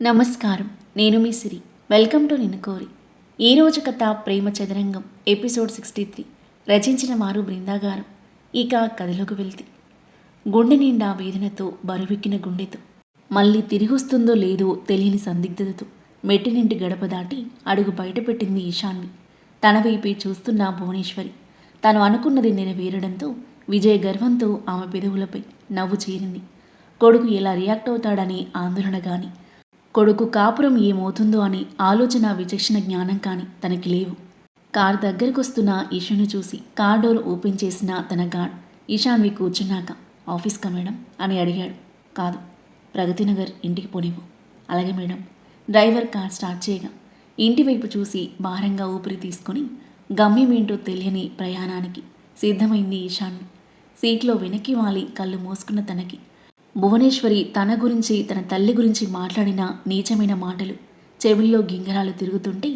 నమస్కారం. నేను మీ సిరి. Welcome to నిన్ను కోరి. ఈరోజు కథ ప్రేమ చదరంగం ఎపిసోడ్ 63. రచించిన వారు బృందా గారు. ఇక కథలోకి వెళ్తే, గుండె నిండా వేదనతో బరువెక్కిన గుండెతో, మళ్ళీ తిరిగొస్తుందో లేదో తెలియని సందిగ్ధతతో మెట్టినింటి గడప దాటి అడుగు బయటపెట్టింది ఈశాన్వి. తన వైపే చూస్తున్న భువనేశ్వరి. తను అనుకున్నది నెరవేరడంతో విజయ్ గర్వంతో ఆమె పెదవులపై నవ్వు చేరింది. కొడుకు ఎలా రియాక్ట్ అవుతాడని ఆందోళన గాని, కొడుకు కాపురం ఏమవుతుందో అని ఆలోచన విచక్షణ జ్ఞానం కానీ తనకి లేవు. కారు దగ్గరకొస్తున్న ఇషుని చూసి కార్ డోర్ ఓపెన్ చేసిన తన గార్డ్ ఈశాన్వి కూర్చున్నాక, ఆఫీస్కా మేడం అని అడిగాడు. కాదు, ప్రగతినగర్ ఇంటికి పోనివ్వు. అలాగే మేడం. డ్రైవర్ కార్ స్టార్ట్ చేయగా ఇంటి వైపు చూసి భారంగా ఊపిరి తీసుకొని గమ్యమేంటో తెలియని ప్రయాణానికి సిద్ధమైంది ఈశాన్వి. సీట్లో వెనక్కి వాలి కళ్ళు మూసుకున్న తనకి భువనేశ్వరి తన గురించి తన తల్లి గురించి మాట్లాడిన నీచమైన మాటలు చెవుల్లో గింగరాలు తిరుగుతుంటే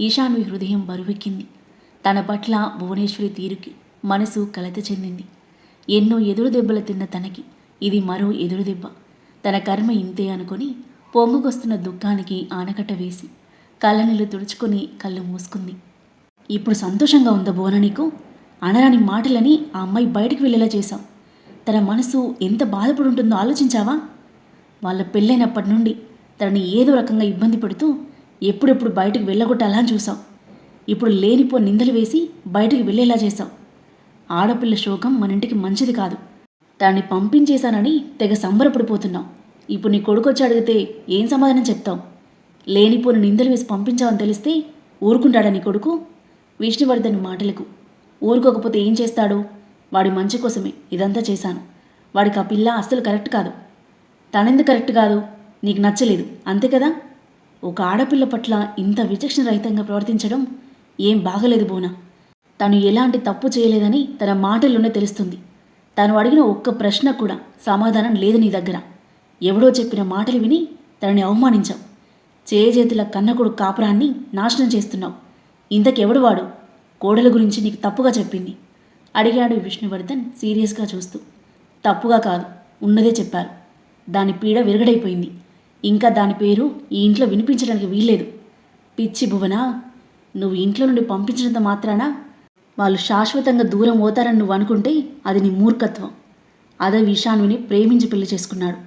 ఈశాన్వి హృదయం బరువెక్కింది. తన పట్ల భువనేశ్వరి తీరుకి మనసు కలత చెందింది. ఎన్నో ఎదురు దెబ్బలు తిన్న తనకి ఇది మరో ఎదురు దెబ్బ. తన కర్మ ఇంతే అనుకొని పొంగుకొస్తున్న దుఃఖానికి ఆనకట్ట వేసి కళ్ళనీళ్ళు తుడుచుకొని కళ్ళు మూసుకుంది. ఇప్పుడు సంతోషంగా ఉందా భువన నీకు? అనరాని మాటలని ఆ అమ్మాయి బయటికి వెళ్ళేలా చేశావు. తన మనసు ఎంత బాధపడి ఉంటుందో ఆలోచించావా? వాళ్ళ పెళ్ళైనప్పటి నుండి తనని ఏదో రకంగా ఇబ్బంది పెడుతూ ఎప్పుడెప్పుడు బయటకు వెళ్ళగొట్టాలా అని చూసావు. ఇప్పుడు లేనిపో నిందలు వేసి బయటికి వెళ్ళేలా చేశావు. ఆడపిల్ల శోకం మన ఇంటికి మంచిది కాదు. దాన్ని పంపించేశానని తెగ సంబరపడిపోతున్నావు. ఇప్పుడు నీ కొడుకు వచ్చి అడిగితే ఏం సమాధానం చెప్తావు? లేనిపోని నిందలు వేసి పంపించావని తెలిస్తే ఊరుకుంటాడా నీ కొడుకు? విష్ణువర్ధన్ మాటలకు ఊరుకోకపోతే ఏం చేస్తాడు? వాడి మంచి కోసమే ఇదంతా చేశాను. వాడికి ఆ పిల్ల అస్సలు కరెక్ట్ కాదు. తనెందుకు కరెక్ట్ కాదు? నీకు నచ్చలేదు అంతే కదా? ఒక ఆడపిల్ల పట్ల ఇంత విచక్షణ రహితంగా ప్రవర్తించడం ఏం బాగలేదు బోనా. తను ఎలాంటి తప్పు చేయలేదని తన మాటల్లోనే తెలుస్తుంది. తను అడిగిన ఒక్క ప్రశ్న కూడా సమాధానం లేదు నీ దగ్గర. ఎవడో చెప్పిన మాటలు విని తనని అవమానించావు. చేజేతుల కన్నకొడు కాపురాన్ని నాశనం చేస్తున్నావు. ఇంతకెవడు వాడు? కోడల గురించి నీకు తప్పుగా చెప్పింది అడిగాడు విష్ణువర్ధన్ సీరియస్గా చూస్తూ. తప్పుగా కాదు, ఉన్నదే చెప్పారు. దాని పీడ విరగడైపోయింది. ఇంకా దాని పేరు ఈ ఇంట్లో వినిపించడానికి వీల్లేదు. పిచ్చి భువనా, నువ్వు ఇంట్లో నుండి పంపించినంత మాత్రాన వాళ్ళు శాశ్వతంగా దూరం అవుతారని నువ్వు అనుకుంటే అది నీ మూర్ఖత్వం. అదే ఈశాన్విని ప్రేమించి పెళ్లి చేసుకున్నాడు.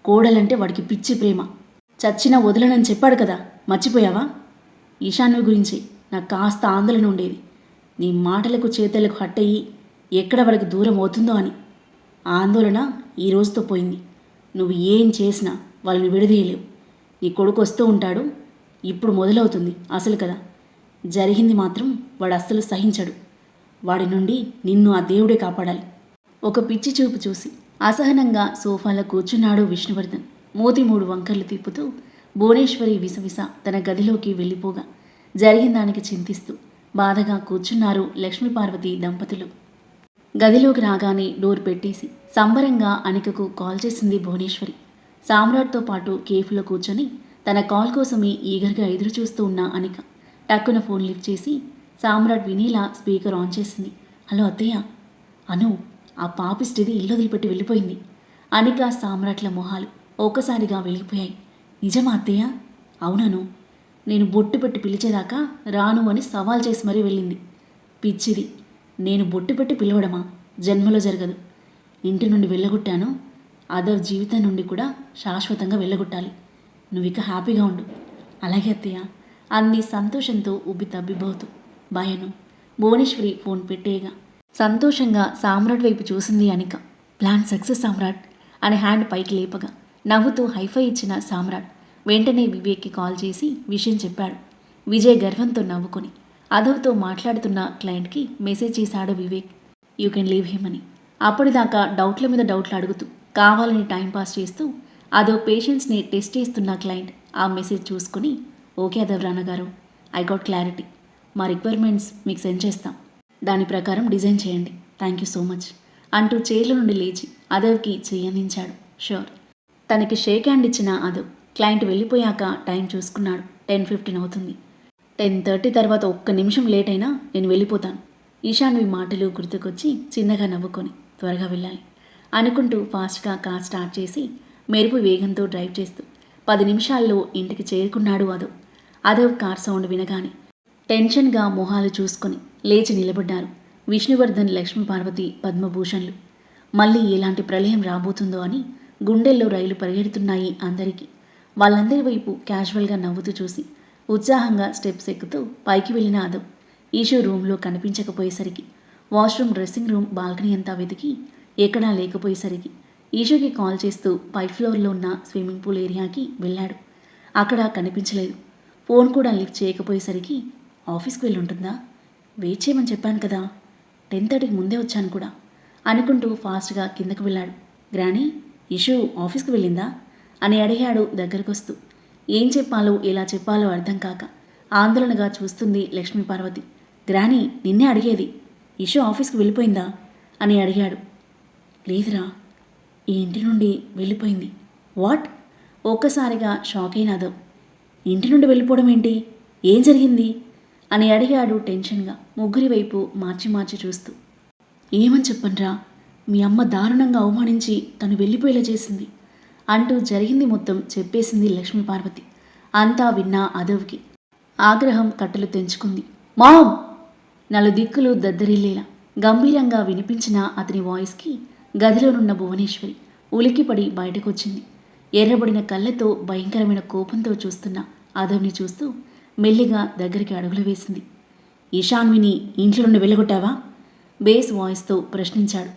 కోడలంటే వాడికి పిచ్చి ప్రేమ. చచ్చినా వదలనని చెప్పాడు కదా, మర్చిపోయావా? ఈశాన్వి గురించి నాకు కాస్త ఆందోళన ఉండేది. నీ మాటలకు చేతలకు హట్టయి ఎక్కడ వాడికి దూరం అవుతుందో అని. ఆందోళన ఈ రోజుతో పోయింది. నువ్వు ఏం చేసినా వాళ్ళని విడదీయలేవు. నీ కొడుకు వస్తూ ఉంటాడు. ఇప్పుడు మొదలవుతుంది అసలు కదా. జరిగింది మాత్రం వాడు అస్సలు సహించడు. వాడి నుండి నిన్ను ఆ దేవుడే కాపాడాలి. ఒక పిచ్చి చూపు చూసి అసహనంగా సోఫాలో కూర్చున్నాడు విష్ణువర్ధన్. మూతి 3 వంకర్లు తిప్పుతూ భువనేశ్వరి విసవిస తన గదిలోకి వెళ్ళిపోగా జరిగిన దానికి చింతిస్తూ బాధగా కూర్చున్నారు లక్ష్మీపార్వతి దంపతులు. గదిలోకి రాగానే డోర్ పెట్టేసి సంబరంగా అనికకు కాల్ చేసింది భువనేశ్వరి. సామ్రాట్తో పాటు కేఫ్లో కూర్చొని తన కాల్ కోసమే ఈగర్గా ఎదురు చూస్తూ ఉన్న అనిక టక్కున ఫోన్ లిఫ్ట్ చేసి సామ్రాట్ వినేలా స్పీకర్ ఆన్ చేసింది. హలో అత్తయ్య. అను, ఆ పాపిస్టిది ఇల్లు వదిలిపెట్టి వెళ్ళిపోయింది. అనిక సామ్రాట్ల మొహాలు ఒక్కసారిగా వెలిగిపోయాయి. నిజమా అత్తయ్య? అవునను. నేను బొట్టు పెట్టి పిలిచేదాకా రాను అని సవాల్ చేసి మరీ వెళ్ళింది. పిచ్చిది. నేను బొట్టు పెట్టి పిలవడమా? జన్మలో జరగదు. ఇంటి నుండి వెళ్ళగొట్టాను. అదర్ జీవితం నుండి కూడా శాశ్వతంగా వెళ్ళగొట్టాలి. నువ్వు ఇక హ్యాపీగా ఉండు. అలాగే అత్తయ్య అంది సంతోషంతో ఉబ్బి తబ్బిబోతూ. భయను. భువనేశ్వరి ఫోన్ పెట్టేయగా సంతోషంగా సామ్రాట్ వైపు చూసింది అనిక. ప్లాన్ సక్సెస్ సామ్రాట్ అని హ్యాండ్ పైకి లేపగా నవ్వుతూ హైఫై ఇచ్చిన సామ్రాట్ వెంటనే వివేక్కి కాల్ చేసి విషయం చెప్పాడు. విజయ్ గర్వంతో నవ్వుకొని అదవ్తో మాట్లాడుతున్న క్లయింట్కి మెసేజ్ చేశాడు Vivek. You can leave him అని. అప్పటిదాకా డౌట్ల మీద డౌట్లు అడుగుతూ కావాలని టైంపాస్ చేస్తూ అదో పేషెంట్స్ని టెస్ట్ చేస్తున్న క్లయింట్ ఆ మెసేజ్ చూసుకుని, okay Adav రానగారు, I got clarity. మా రిక్వైర్మెంట్స్ మీకు సెండ్ చేస్తాం. దాని ప్రకారం డిజైన్ చేయండి. థ్యాంక్ యూ సో మచ్ అంటూ చైర్ల నుండి లేచి అదవ్కి చెయ్యందించాడు. షూర్. తనకి షేక్ హ్యాండ్ ఇచ్చిన అదవ్ క్లయింట్ వెళ్ళిపోయాక టైం చూసుకున్నాడు. 10:15 అవుతుంది. 10:30 తర్వాత ఒక్క నిమిషం లేట్ అయినా నేను వెళ్ళిపోతాను. ఈశాన్వి మాటలు గుర్తుకొచ్చి చిన్నగా నవ్వుకొని త్వరగా వెళ్ళాలి అనుకుంటూ ఫాస్ట్గా కార్ స్టార్ట్ చేసి మెరుపు వేగంతో డ్రైవ్ చేస్తూ 10 నిమిషాల్లో ఇంటికి చేరుకున్నాడు అదవ్. అదవ్ కార్ సౌండ్ వినగానే టెన్షన్గా మొహాలు చూసుకొని లేచి నిలబడ్డారు విష్ణువర్ధన్, లక్ష్మీపార్వతి, పద్మభూషణ్లు. మళ్ళీ ఎలాంటి ప్రళయం రాబోతుందో అని గుండెల్లో రైలు పరిగెడుతున్నాయి అందరికీ. వాళ్ళందరి వైపు క్యాజువల్గా నవ్వుతూ చూసి ఉత్సాహంగా స్టెప్స్ ఎక్కుతూ పైకి వెళ్ళిన అదవ్ ఈషు రూమ్లో కనిపించకపోయేసరికి వాష్రూమ్, డ్రెస్సింగ్ రూమ్, బాల్కనీ అంతా వెతికి ఎక్కడా లేకపోయేసరికి ఈషుకి కాల్ చేస్తూ పై ఫ్లోర్లో ఉన్న స్విమ్మింగ్ పూల్ ఏరియాకి వెళ్ళాడు. అక్కడ కనిపించలేదు. ఫోన్ కూడా లిఫ్ట్ చేయకపోయేసరికి ఆఫీస్కి వెళ్ళి ఉంటుందా, వెయిట్ చేయమని చెప్పాను కదా, 10:30కి ముందే వచ్చాను కూడా అనుకుంటూ ఫాస్ట్గా కిందకు వెళ్ళాడు. గ్రానీ, ఇషు ఆఫీస్కి వెళ్ళిందా అని అడిగాడు దగ్గరకొస్తూ. ఏం చెప్పాలో ఎలా చెప్పాలో అర్థం కాక ఆందోళనగా చూస్తుంది లక్ష్మీపార్వతి. గ్రానీ, నిన్నే అడిగేది, ఇషు ఆఫీస్కి వెళ్ళిపోయిందా అని అడిగాడు. లేదురా, ఈ ఇంటి నుండి వెళ్ళిపోయింది. వాట్? ఒక్కసారిగా షాక్ అయిన అదవ్. ఇంటి నుండి వెళ్ళిపోవడం ఏంటి, ఏం జరిగింది అని అడిగాడు టెన్షన్గా ముగ్గురి వైపు మార్చి మార్చి చూస్తూ. ఏమని చెప్పండ్రా, మీ అమ్మ దారుణంగా అవమానించి తను వెళ్ళిపోయేలా చేసింది అంటూ జరిగింది మొత్తం చెప్పేసింది లక్ష్మీపార్వతి. అంతా విన్నా అదవ్కి ఆగ్రహం కట్టలు తెంచుకుంది. మామ్! నలుదిక్కులు దద్దరిల్లేలా గంభీరంగా వినిపించిన అతని వాయిస్కి గదిలోనున్న భువనేశ్వరి ఉలిక్కిపడి బయటకొచ్చింది. ఎర్రబడిన కళ్ళతో భయంకరమైన కోపంతో చూస్తున్న అదవ్ని చూస్తూ మెల్లిగా దగ్గరికి అడుగులు వేసింది. ఈశాన్విని ఇంట్లో నుండి వెళ్ళగొట్టావా? బేస్ వాయిస్తో ప్రశ్నించాడు.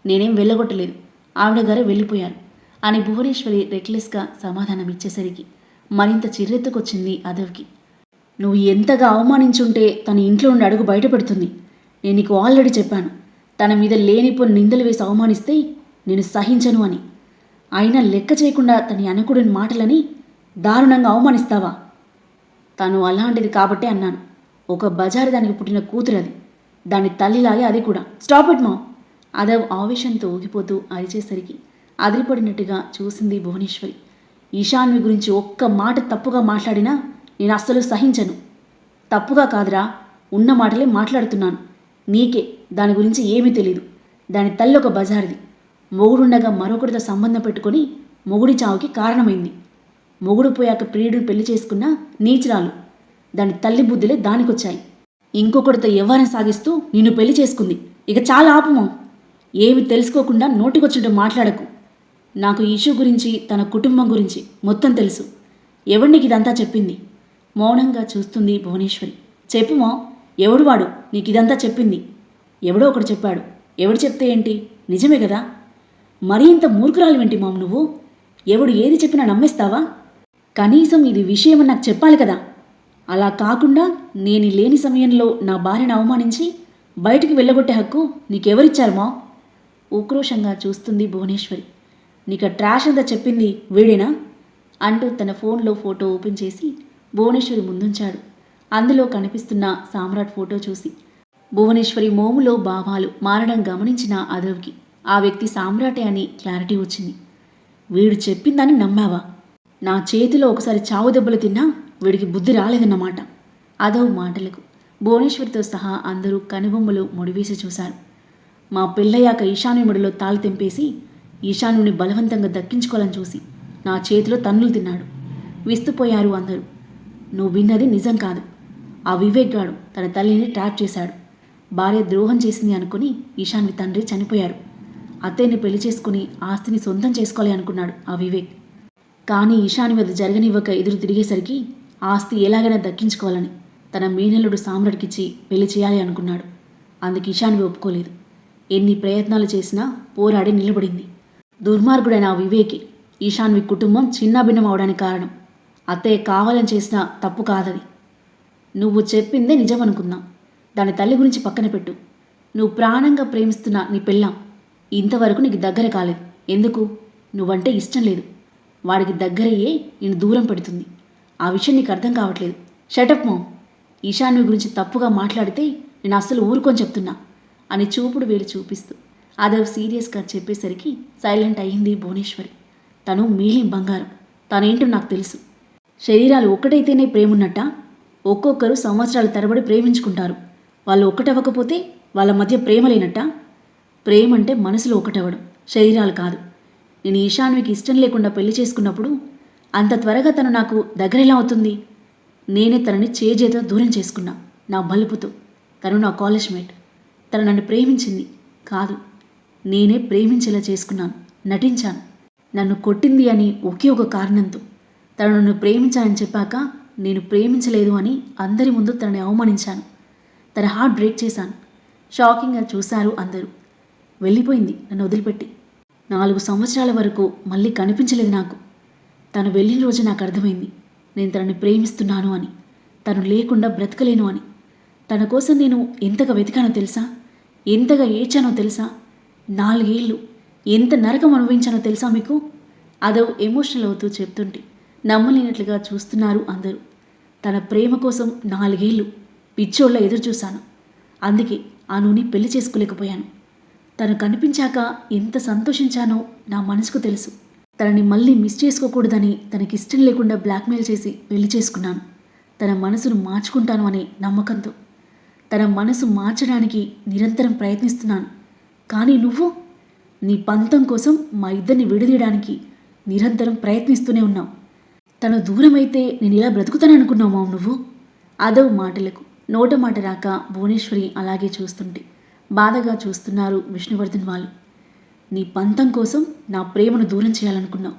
నేనేం వెళ్ళగొట్టలేదు, ఆవిడ గారు వెళ్ళిపోయారు అని భువనేశ్వరి రెక్లెస్గా సమాధానమిచ్చేసరికి మరింత చిర్రెత్తుకొచ్చింది అదవ్కి. నువ్వు ఎంతగా అవమానించుంటే తన ఇంట్లో నుండి అడుగు బయటపెడుతుంది. నేను నీకు ఆల్రెడీ చెప్పాను, తన మీద లేనిపోని నిందలు వేసి అవమానిస్తే నేను సహించను అని. అయినా లెక్క చేయకుండా తన అనుకుడిన మాటలని దారుణంగా అవమానిస్తావా? తను అలాంటిది కాబట్టే అన్నాను. ఒక బజారు దానికి పుట్టిన కూతురు అది, దాని తల్లిలాగే అది కూడా. స్టాప్ ఇట్ మా! అదవ్ ఆవేశంతో ఊగిపోతూ అరిచేసరికి అదిరిపడినట్టుగా చూసింది భువనేశ్వరి. ఈశాన్వి గురించి ఒక్క మాట తప్పుగా మాట్లాడినా నేను అస్సలు సహించను. తప్పుగా కాదురా, ఉన్న మాటలే మాట్లాడుతున్నాను. నీకే దాని గురించి ఏమీ తెలీదు. దాని తల్లి ఒక బజారుది. మొగుడుండగా మరొకరితో సంబంధం పెట్టుకొని మొగుడి చావుకి కారణమైంది. మొగుడు పోయాక ప్రియుడిని పెళ్లి చేసుకున్న నీచురాలు. దాని తల్లి బుద్ధులే దానికొచ్చాయి. ఇంకొకరితో వ్యవహారం సాగిస్తూ నిన్ను పెళ్లి చేసుకుంది. ఇక చాలా ఆపమో. ఏమి తెలుసుకోకుండా నోటికొచ్చినట్టు మాట్లాడకు. నాకు ఇష్యూ గురించి, తన కుటుంబం గురించి మొత్తం తెలుసు. ఎవడికి ఇదంతా చెప్పింది? మౌనంగా చూస్తుంది భువనేశ్వరి. చెప్పుమో, ఎవడు వాడు నీకు ఇదంతా చెప్పింది? ఎవడో ఒకడు చెప్పాడు. ఎవడు చెప్తే ఏంటి, నిజమే కదా. మరీ ఇంత మూర్ఖురాలు ఏంటి మామ్ నువ్వు? ఎవడు ఏది చెప్పినా నమ్మేస్తావా? కనీసం ఇది విషయమని నాకు చెప్పాలి కదా. అలా కాకుండా నేను లేని సమయంలో నా భార్యను అవమానించి బయటికి వెళ్ళగొట్టే హక్కు నీకెవరిచ్చారు మా? ఉక్రోషంగా చూస్తుంది భువనేశ్వరి. నీకు ట్రాష్ అంతా చెప్పింది వీడేనా అంటూ తన ఫోన్లో ఫోటో ఓపెన్ చేసి భువనేశ్వరి ముందుంచాడు. అందులో కనిపిస్తున్న సామ్రాట్ ఫోటో చూసి భువనేశ్వరి మోములో భావాలు మారడం గమనించిన అదవ్కి ఆ వ్యక్తి సామ్రాటే అని క్లారిటీ వచ్చింది. వీడు చెప్పిందని నమ్మావా? నా చేతిలో ఒకసారి చావు దెబ్బలు తిన్నా వీడికి బుద్ధి రాలేదన్నమాట. అదవ్ మాటలకు భువనేశ్వరితో సహా అందరూ కనుబొమ్మలు ముడివేసి చూశారు. మా పెళ్ళయ్యాక ఈశాన్య ముడిలో తాళి తెంపేసి ఈశాన్యుని బలవంతంగా దక్కించుకోవాలని చూసి నా చేతిలో తన్నులు తిన్నాడు. విస్తుపోయారు అందరూ. నువ్వు విన్నది నిజం కాదు. ఆ వివేక్ గాడు తన తల్లిని ట్రాప్ చేశాడు. భార్య ద్రోహం చేసింది అనుకుని ఈశాన్వి తండ్రి చనిపోయారు. అత్తయ్యని పెళ్లి చేసుకుని ఆస్తిని సొంతం చేసుకోవాలి అనుకున్నాడు ఆ వివేక్. కానీ ఈశాన్వి అది జరగనివ్వక ఎదురు తిరిగేసరికి ఆస్తి ఎలాగైనా దక్కించుకోవాలని తన మేనల్లుడు సామ్రాట్కిచ్చి పెళ్లి చేయాలి అనుకున్నాడు. అందుకు ఈశాన్వి ఒప్పుకోలేదు. ఎన్ని ప్రయత్నాలు చేసినా పోరాడి నిలబడింది. దుర్మార్గుడైన ఆ వివేకి ఈశాన్వి కుటుంబం చిన్నాభిన్నం అవడానికి కారణం. అత్తయ్య కావాలని చేసిన తప్పు కాదది. నువ్వు చెప్పిందే నిజం అనుకుందాం. దాని తల్లి గురించి పక్కన పెట్టు. నువ్వు ప్రాణంగా ప్రేమిస్తున్న నీ పెళ్ళాం ఇంతవరకు నీకు దగ్గర కాలేదు. ఎందుకు? నువ్వంటే ఇష్టం లేదు. వాడికి దగ్గరయ్యే నేను దూరం పెడుతుంది. ఆ విషయం నీకు అర్థం కావట్లేదు. Shut up ma'am. ఈశాన్వి గురించి తప్పుగా మాట్లాడితే నేను అస్సలు ఊరుకొని చెప్తున్నా అని చూపుడు వేలు చూపిస్తూ అదవ్ సీరియస్గా చెప్పేసరికి సైలెంట్ అయ్యింది భువనేశ్వరి. తను మేలిం బంగారం. తనేంటో నాకు తెలుసు. శరీరాలు ఒక్కటైతేనే ప్రేమున్నట్టా? ఒక్కొక్కరు సంవత్సరాల తరబడి ప్రేమించుకుంటారు. వాళ్ళు ఒక్కటవ్వకపోతే వాళ్ళ మధ్య ప్రేమ లేనట్టా? ప్రేమంటే మనసులో ఒకటవ్వడం, శరీరాలు కాదు. నేను ఈశాన్వికి ఇష్టం లేకుండా పెళ్లి చేసుకున్నప్పుడు అంత త్వరగా తను నాకు దగ్గరెలా అవుతుంది? నేనే తనని చేజేతో దూరం చేసుకున్నా, నా బలుపుతో. తను నా కాలేజ్ మేట్. తను నన్ను ప్రేమించింది కాదు, నేనే ప్రేమించేలా చేసుకున్నాను, నటించాను. నన్ను కొట్టింది అని ఒకే ఒక కారణంతో. తను నన్ను ప్రేమించానని చెప్పాక నేను ప్రేమించలేదు అని అందరి ముందు తనని అవమానించాను. తన హార్ట్ బ్రేక్ చేశాను. షాకింగ్గా చూశారు అందరూ. వెళ్ళిపోయింది నన్ను వదిలిపెట్టి. 4 సంవత్సరాల వరకు మళ్ళీ కనిపించలేదు నాకు. తను వెళ్ళిన రోజు నాకు అర్థమైంది నేను తనని ప్రేమిస్తున్నాను అని, తను లేకుండా బ్రతకలేను అని. తన కోసం నేను ఎంతగా వెతికానో తెలుసా? ఎంతగా ఏడ్చానో తెలుసా? 4 ఏళ్ళు ఎంత నరకం అనుభవించానో తెలుసా మీకు? అదో ఎమోషనల్ అవుతూ చెప్తుంటే నమ్మలేనట్లుగా చూస్తున్నారు అందరూ. తన ప్రేమ కోసం 4 ఏళ్ళు పిచ్చోళ్ళ ఎదురు చూశాను. అందుకే ఆ నూనె పెళ్లి చేసుకోలేకపోయాను. తను కనిపించాక ఎంత సంతోషించానో నా మనసుకు తెలుసు. తనని మళ్ళీ మిస్ చేసుకోకూడదని తనకిష్టం లేకుండా బ్లాక్మెయిల్ చేసి పెళ్లి చేసుకున్నాను. తన మనసును మార్చుకుంటాను అనే నమ్మకంతో. తన మనసు మార్చడానికి నిరంతరం ప్రయత్నిస్తున్నాను. కానీ నువ్వు నీ పంతం కోసం మా ఇద్దరిని విడదీయడానికి నిరంతరం ప్రయత్నిస్తూనే ఉన్నావు. తను దూరమైతే నేను ఇలా బ్రతుకుతాననుకున్నావు మావు నువ్వు? అదవ్ మాటలకు నోట మాట రాక భువనేశ్వరి అలాగే చూస్తుంటే బాధగా చూస్తున్నారు విష్ణువర్ధన్ వాళ్ళు. నీ పంతం కోసం నా ప్రేమను దూరం చేయాలనుకున్నావు.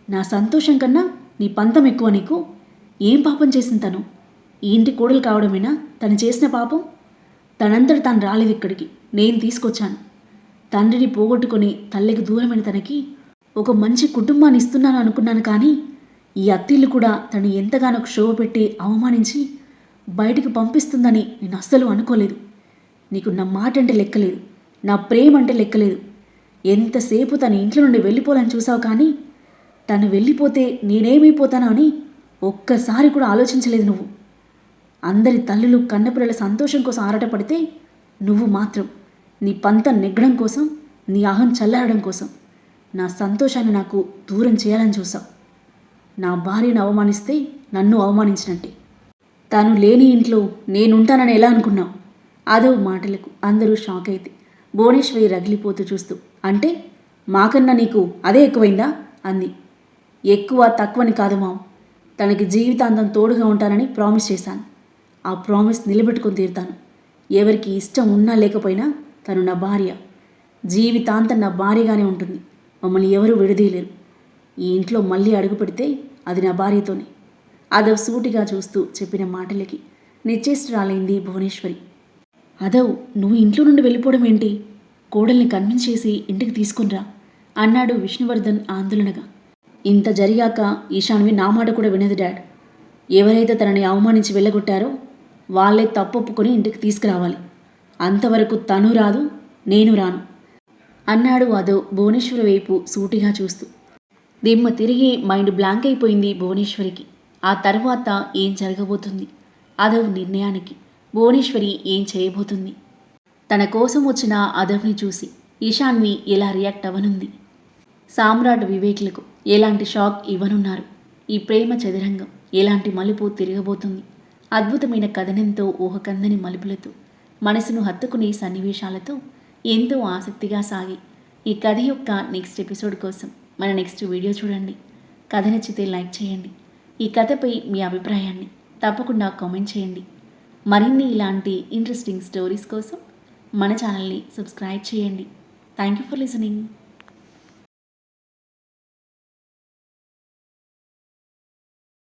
నా సంతోషం కన్నా నీ పంతం ఎక్కువ నీకు. ఏం పాపం చేసింది తను? ఈ ఇంటి కోడలు కావడమేనా తను చేసిన పాపం? తనంతట తాను రాలేదు ఇక్కడికి, నేను తీసుకొచ్చాను. తండ్రిని పోగొట్టుకొని తల్లికి దూరమైన తనకి ఒక మంచి కుటుంబాన్ని ఇస్తున్నాను అనుకున్నాను. కానీ ఈ అత్తిళ్ళు కూడా తను ఎంతగానో క్షోభ పెట్టి అవమానించి బయటికి పంపిస్తుందని నేను అస్సలు అనుకోలేదు. నీకు నా మాట అంటే లెక్కలేదు, నా ప్రేమ అంటే లెక్కలేదు. ఎంతసేపు తన ఇంట్లో నుండి వెళ్ళిపోవాలని చూసావు, కానీ తను వెళ్ళిపోతే నేనేమైపోతానో అని ఒక్కసారి కూడా ఆలోచించలేదు నువ్వు. అందరి తల్లులు కన్నపిల్లల సంతోషం కోసం ఆరాటపడితే నువ్వు మాత్రం నీ పంతం నెగ్గడం కోసం, నీ అహం చల్లారడం కోసం నా సంతోషాన్ని నాకు దూరం చేయాలని చూసావు. నా భార్యను అవమానిస్తే నన్ను అవమానించినట్టే. తాను లేని ఇంట్లో నేనుంటానని ఎలా అనుకున్నావు? అదవ్ మాటలకు అందరూ షాక్ అయితే భువనేశ్వరి రగిలిపోతూ చూస్తూ, అంటే మాకన్నా నీకు అదే ఎక్కువైందా అంది. ఎక్కువ తక్కువని కాదు మావు, తనకి జీవితాంతం తోడుగా ఉంటానని ప్రామిస్ చేశాను. ఆ ప్రామిస్ నిలబెట్టుకొని తీరుతాను. ఎవరికి ఇష్టం ఉన్నా లేకపోయినా తను నా భార్య, జీవితాంతం నా భార్యగానే ఉంటుంది. మమ్మల్ని ఎవరూ విడదీయలేరు. ఈ ఇంట్లో మళ్ళీ అడుగు పెడితే అది నా భార్యతోనే. అదవ్ సూటిగా చూస్తూ చెప్పిన మాటలకి నిశ్చేష్టురాలైంది భువనేశ్వరి. అదవ్, నువ్వు ఇంట్లో నుండి వెళ్ళిపోవడం ఏంటి? కోడల్ని కన్విన్స్ చేసి ఇంటికి తీసుకునిరా అన్నాడు విష్ణువర్ధన్ ఆందోళనగా. ఇంత జరిగాక ఈశాన్వి నా మాట కూడా వినదు డాడ్. ఎవరైతే తనని అవమానించి వెళ్ళగొట్టారో వాళ్ళే తప్పొప్పుకొని ఇంటికి తీసుకురావాలి. అంతవరకు తను రాదు, నేను రాను అన్నాడు అదవ్ భువనేశ్వరి వైపు సూటిగా చూస్తూ. దిమ్మ తిరిగి మైండ్ బ్లాంక్ అయిపోయింది భువనేశ్వరికి. ఆ తర్వాత ఏం జరగబోతుంది? అదవ్ నిర్ణయానికి భువనేశ్వరి ఏం చేయబోతుంది? తన కోసం వచ్చిన అదవ్ని చూసి ఈశాన్వి ఎలా రియాక్ట్ అవ్వనుంది? సామ్రాట్ వివేక్లకు ఎలాంటి షాక్ ఇవ్వనున్నారు? ఈ ప్రేమ చదరంగం ఎలాంటి మలుపు తిరగబోతుంది? అద్భుతమైన కథనంతో ఊహకందని మలుపులతో మనసును హత్తుకునే సన్నివేశాలతో ఎంతో ఆసక్తిగా సాగి ఈ కథ యొక్క నెక్స్ట్ ఎపిసోడ్ కోసం మన నెక్స్ట్ వీడియో చూడండి. కథ నచ్చితే లైక్ చేయండి. ఈ కథపై మీ అభిప్రాయాన్ని తప్పకుండా కామెంట్ చేయండి. మరిన్ని ఇలాంటి ఇంట్రెస్టింగ్ స్టోరీస్ కోసం మన ఛానల్ని సబ్స్క్రైబ్ చేయండి. Thank you for listening.